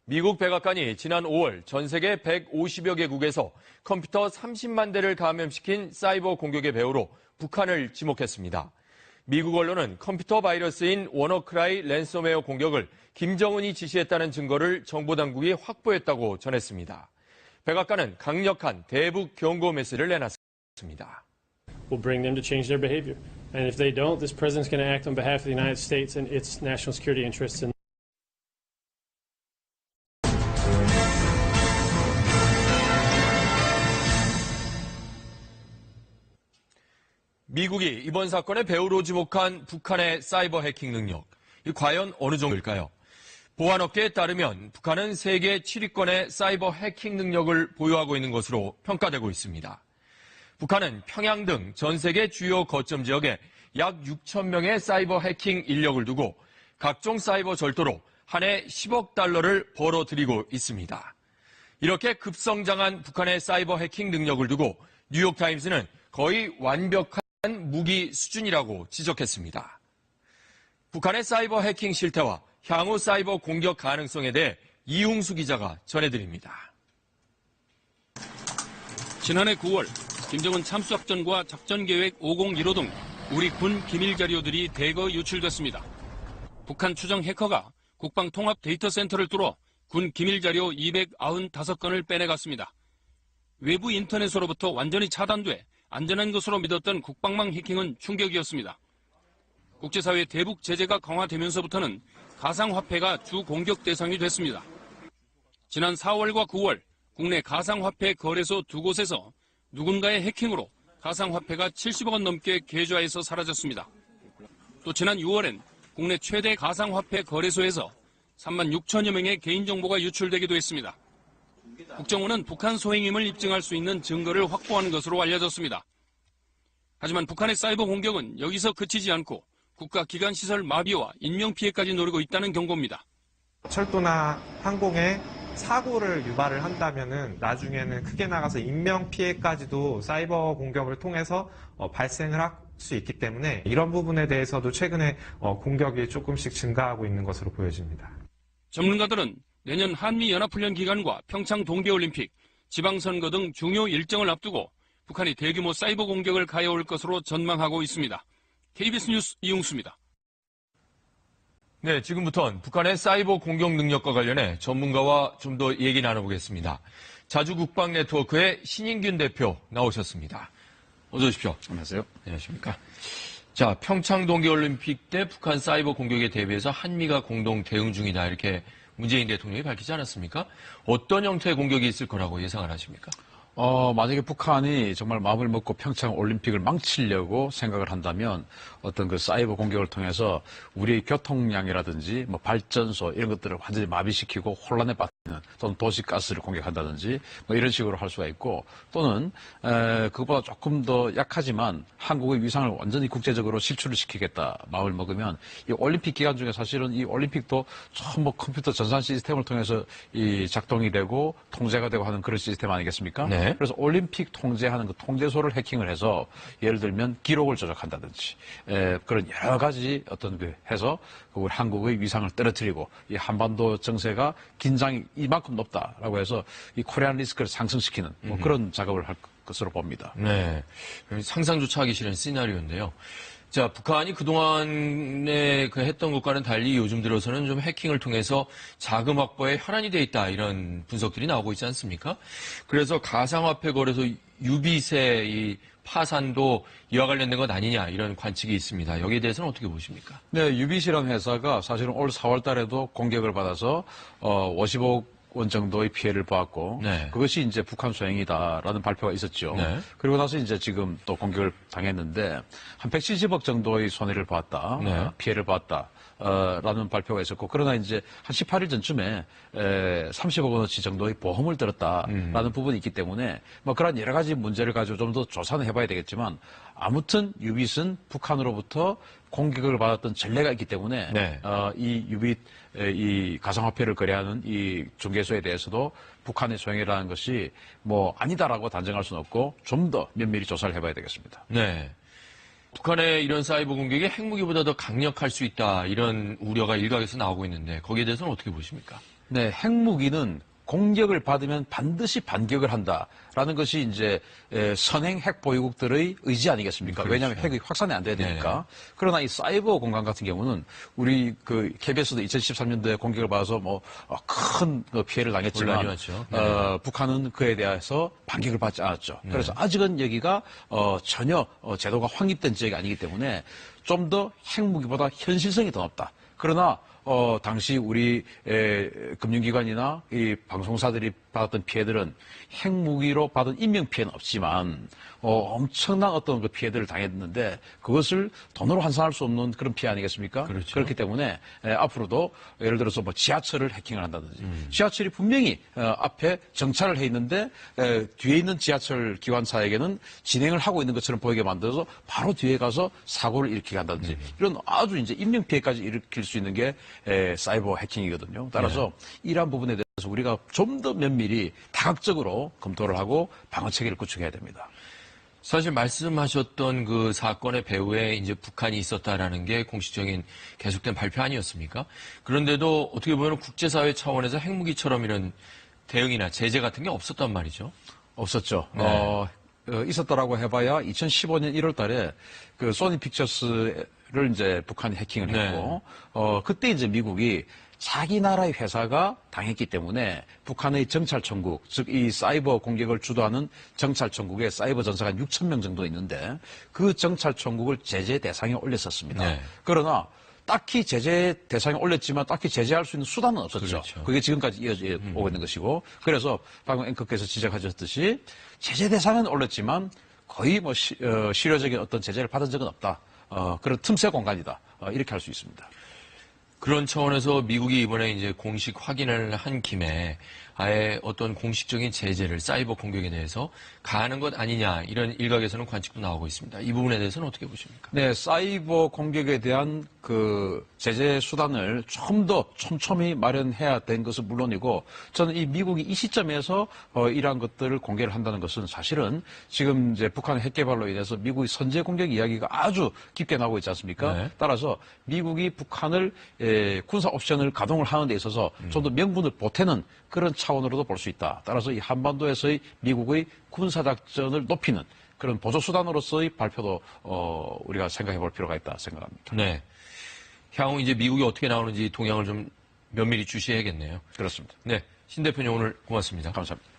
미국 백악관이 지난 5월 전 세계 150여 개국에서 컴퓨터 30만 대를 감염시킨 사이버 공격의 배후로 북한을 지목했습니다. 미국 언론은 컴퓨터 바이러스인 워너크라이 랜섬웨어 공격을 김정은이 지시했다는 증거를 정보 당국이 확보했다고 전했습니다. 백악관은 강력한 대북 경고 메시지를 내놨습니다. We'll bring them to change their behavior. And if they don't, this president's going to act on behalf of the United States and its national security interests. 미국이 이번 사건의 배후로 지목한 북한의 사이버 해킹 능력, 과연 어느 정도일까요? 보안업계에 따르면 북한은 세계 7위권의 사이버 해킹 능력을 보유하고 있는 것으로 평가되고 있습니다. 북한은 평양 등 전 세계 주요 거점 지역에 약 6천 명의 사이버 해킹 인력을 두고 각종 사이버 절도로 한 해 10억 달러를 벌어들이고 있습니다. 이렇게 급성장한 북한의 사이버 해킹 능력을 두고 뉴욕타임스는 거의 완벽한 무기 수준이라고 지적했습니다. 북한의 사이버 해킹 실태와 향후 사이버 공격 가능성에 대해 이웅수 기자가 전해드립니다. 지난해 9월 김정은 참수작전과 작전계획 501호 등 우리 군 기밀 자료들이 대거 유출됐습니다. 북한 추정 해커가 국방통합 데이터센터를 뚫어 군 기밀 자료 295건을 빼내갔습니다. 외부 인터넷으로부터 완전히 차단돼 안전한 것으로 믿었던 국방망 해킹은 충격이었습니다. 국제사회 대북 제재가 강화되면서부터는 가상화폐가 주 공격 대상이 됐습니다. 지난 4월과 9월 국내 가상화폐 거래소 두 곳에서 누군가의 해킹으로 가상화폐가 70억 원 넘게 계좌에서 사라졌습니다. 또 지난 6월엔 국내 최대 가상화폐 거래소에서 3만 6천여 명의 개인정보가 유출되기도 했습니다. 국정원은 북한 소행임을 입증할 수 있는 증거를 확보한 것으로 알려졌습니다. 하지만 북한의 사이버 공격은 여기서 그치지 않고 국가기관시설 마비와 인명피해까지 노리고 있다는 경고입니다. 철도나 항공에 사고를 유발을 한다면은 나중에는 크게 나가서 인명피해까지도 사이버 공격을 통해서 발생을 할 수 있기 때문에 이런 부분에 대해서도 최근에 공격이 조금씩 증가하고 있는 것으로 보여집니다. 전문가들은 내년 한미연합훈련 기간과 평창 동계올림픽, 지방선거 등 중요 일정을 앞두고 북한이 대규모 사이버 공격을 가해올 것으로 전망하고 있습니다. KBS 뉴스 이용수입니다. 네, 지금부터는 북한의 사이버 공격 능력과 관련해 전문가와 좀 더 얘기 나눠보겠습니다. 자주국방네트워크의 신인균 대표 나오셨습니다. 어서 오십시오. 안녕하세요. 안녕하십니까. 자, 평창 동계올림픽 때 북한 사이버 공격에 대비해서 한미가 공동 대응 중이다 이렇게 문재인 대통령이 밝히지 않았습니까? 어떤 형태의 공격이 있을 거라고 예상을 하십니까? 만약에 북한이 정말 마음을 먹고 평창 올림픽을 망치려고 생각을 한다면 어떤 그 사이버 공격을 통해서 우리의 교통량이라든지 뭐 발전소 이런 것들을 완전히 마비시키고 혼란에 빠뜨리는 또는 도시가스를 공격한다든지 뭐 이런 식으로 할 수가 있고 또는 그것보다 조금 더 약하지만 한국의 위상을 완전히 국제적으로 실추를 시키겠다 마음을 먹으면 이 올림픽 기간 중에 사실은 이 올림픽도 전부 컴퓨터 전산 시스템을 통해서 이 작동이 되고 통제가 되고 하는 그런 시스템 아니겠습니까? 네. 그래서 올림픽 통제하는 그 통제소를 해킹을 해서 예를 들면 기록을 조작한다든지 그런 여러 가지 어떤 그 해서 우리 한국의 위상을 떨어뜨리고 이 한반도 정세가 긴장이 이만큼 높다라고 해서 이 코리안 리스크를 상승시키는 뭐 그런 작업을 할 것으로 봅니다. 네, 상상조차 하기 싫은 시나리오인데요. 자, 북한이 그동안에 했던 것과는 달리 요즘 들어서는 좀 해킹을 통해서 자금 확보에 혈안이 돼 있다 이런 분석들이 나오고 있지 않습니까? 그래서 가상화폐 거래소 유빗의 이 파산도 이와 관련된 것 아니냐 이런 관측이 있습니다. 여기에 대해서는 어떻게 보십니까? 네, 유빗이라는 회사가 사실은 올 4월 달에도 공격을 받아서 50억 원 정도의 피해를 보았고 네. 그것이 이제 북한 소행이다라는 발표가 있었죠. 네. 그리고 나서 이제 지금 또 공격을 당했는데 한 170억 정도의 손해를 보았다. 네. 피해를 보았다. 라는 발표가 있었고 그러나 이제 한 18일 전쯤에 30억 원어치 정도의 보험을 들었다라는 부분이 있기 때문에 뭐 그런 여러 가지 문제를 가지고 좀 더 조사는 해봐야 되겠지만 아무튼 유빗은 북한으로부터 공격을 받았던 전례가 있기 때문에 네. 이 유빗 이 가상화폐를 거래하는 이 중개소에 대해서도 북한의 소행이라는 것이 뭐 아니다라고 단정할 수는 없고 좀 더 면밀히 조사를 해봐야 되겠습니다. 네. 북한의 이런 사이버 공격이 핵무기보다 더 강력할 수 있다 이런 우려가 일각에서 나오고 있는데 거기에 대해서는 어떻게 보십니까? 네, 핵무기는 공격을 받으면 반드시 반격을 한다라는 것이 이제 선행 핵 보유국들의 의지 아니겠습니까? 그렇죠. 왜냐하면 핵이 확산이 안 돼야 되니까. 그러나 이 사이버 공간 같은 경우는 우리 그 KBS도 2013년도에 공격을 받아서 뭐 큰 피해를 당했지만 혼란이 왔죠. 북한은 그에 대해서 반격을 받지 않았죠. 그래서 아직은 여기가 전혀 제도가 확립된 지역이 아니기 때문에 좀 더 핵무기보다 현실성이 더 높다. 그러나 당시 우리 금융기관이나 이 방송사들이 받았던 피해들은 핵무기로 받은 인명피해는 없지만 엄청난 어떤 그 피해들을 당했는데 그것을 돈으로 환산할 수 없는 그런 피해 아니겠습니까? 그렇죠. 그렇기 때문에 앞으로도 예를 들어서 뭐 지하철을 해킹을 한다든지 지하철이 분명히 앞에 정차를 해 있는데 뒤에 있는 지하철 기관사에게는 진행을 하고 있는 것처럼 보이게 만들어서 바로 뒤에 가서 사고를 일으키게 한다든지 이런 아주 이제 인명피해까지 일으킬 수 있는 게 사이버 해킹이거든요. 따라서 이러한 부분에 대해서 우리가 좀 더 면밀히 다각적으로 검토를 하고 방어 체계를 구축해야 됩니다. 사실 말씀하셨던 그 사건의 배후에 이제 북한이 있었다라는 게 공식적인 계속된 발표 아니었습니까? 그런데도 어떻게 보면 국제사회 차원에서 핵무기처럼 이런 대응이나 제재 같은 게 없었단 말이죠. 없었죠. 네. 있었다라고 해봐야 2015년 1월 달에 그 소니 픽처스를 이제 북한이 해킹을 했고, 그때 이제 미국이 자기 나라의 회사가 당했기 때문에 북한의 정찰총국, 즉 이 사이버 공격을 주도하는 정찰총국에 사이버 전사가 6,000명 정도 있는데 그 정찰총국을 제재 대상에 올렸었습니다. 네. 그러나 딱히 제재 대상에 올렸지만 딱히 제재할 수 있는 수단은 없었죠. 그렇죠. 그게 지금까지 이어져 오고 있는 것이고 그래서 방금 앵커께서 지적하셨듯이 제재 대상은 올렸지만 거의 뭐 실효적인 어떤 제재를 받은 적은 없다. 그런 틈새 공간이다. 이렇게 할 수 있습니다. 그런 차원에서 미국이 이번에 이제 공식 확인을 한 김에 아예 어떤 공식적인 제재를 사이버 공격에 대해서 가하는 것 아니냐 이런 일각에서는 관측도 나오고 있습니다. 이 부분에 대해서는 어떻게 보십니까? 네, 사이버 공격에 대한 그 제재 수단을 좀 더 촘촘히 마련해야 된 것은 물론이고 저는 이 미국이 이 시점에서 이러한 것들을 공개를 한다는 것은 사실은 지금 이제 북한 핵 개발로 인해서 미국의 선제 공격 이야기가 아주 깊게 나오고 있지 않습니까? 네. 따라서 미국이 북한을 군사 옵션을 가동을 하는 데 있어서 좀 더 명분을 보태는 그런 차원으로도 볼 수 있다. 따라서 이 한반도에서의 미국의 군사작전을 높이는 그런 보조수단으로서의 발표도 우리가 생각해 볼 필요가 있다 생각합니다. 네. 향후 이제 미국이 어떻게 나오는지 동향을 좀 면밀히 주시해야겠네요. 그렇습니다. 네. 신 대표님 오늘 고맙습니다. 감사합니다.